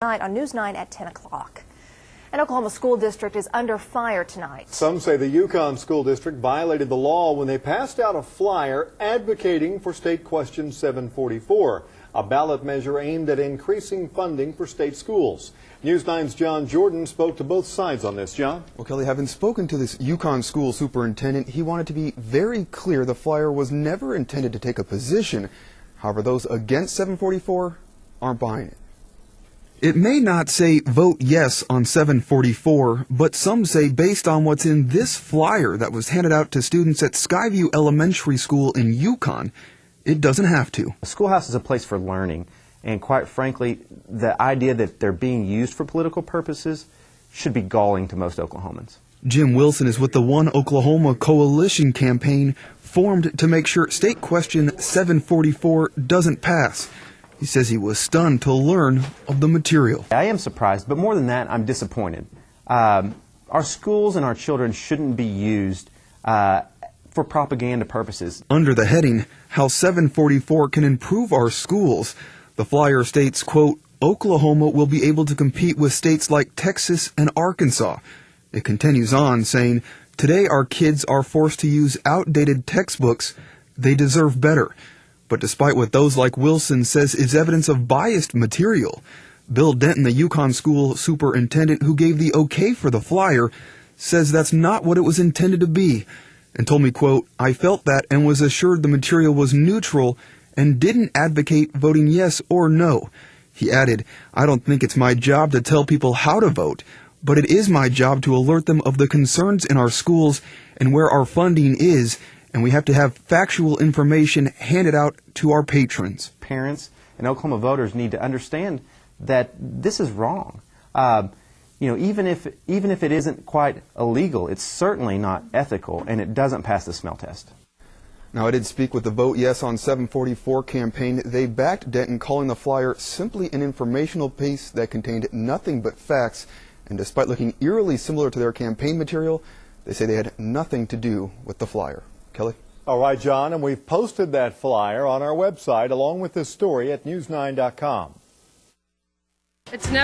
Tonight on News 9 at 10 o'clock. An Oklahoma school district is under fire tonight. Some say the Yukon school district violated the law when they passed out a flyer advocating for State Question 744, a ballot measure aimed at increasing funding for state schools. News 9's John Jordan spoke to both sides on this. John? Well, Kelly, having spoken to this Yukon school superintendent, he wanted to be very clear the flyer was never intended to take a position. However, those against 744 aren't buying it. It may not say vote yes on 744, but some say based on what's in this flyer that was handed out to students at Skyview Elementary School in Yukon, it doesn't have to. A schoolhouse is a place for learning, and quite frankly, the idea that they're being used for political purposes should be galling to most Oklahomans. Jim Wilson is with the One Oklahoma Coalition campaign formed to make sure State Question 744 doesn't pass. He says he was stunned to learn of the material. I am surprised, but more than that, I'm disappointed. Our schools and our children shouldn't be used for propaganda purposes. Under the heading, How 744 Can Improve Our Schools, the flyer states, quote, Oklahoma will be able to compete with states like Texas and Arkansas. It continues on, saying, today our kids are forced to use outdated textbooks. They deserve better. But despite what those like Wilson says is evidence of biased material, Bill Denton, the Yukon school superintendent who gave the okay for the flyer, says that's not what it was intended to be, and told me, quote, I felt that and was assured the material was neutral and didn't advocate voting yes or no. He added, I don't think it's my job to tell people how to vote, but it is my job to alert them of the concerns in our schools and where our funding is, and we have to have factual information handed out to our patrons. Parents and Oklahoma voters need to understand that this is wrong. Even if it isn't quite illegal, it's certainly not ethical, and it doesn't pass the smell test. Now, I did speak with the Vote Yes on 744 campaign. They backed Denton, calling the flyer simply an informational piece that contained nothing but facts. And despite looking eerily similar to their campaign material, they say they had nothing to do with the flyer. Kelly? All right, John, and we've posted that flyer on our website along with this story at news9.com. It's never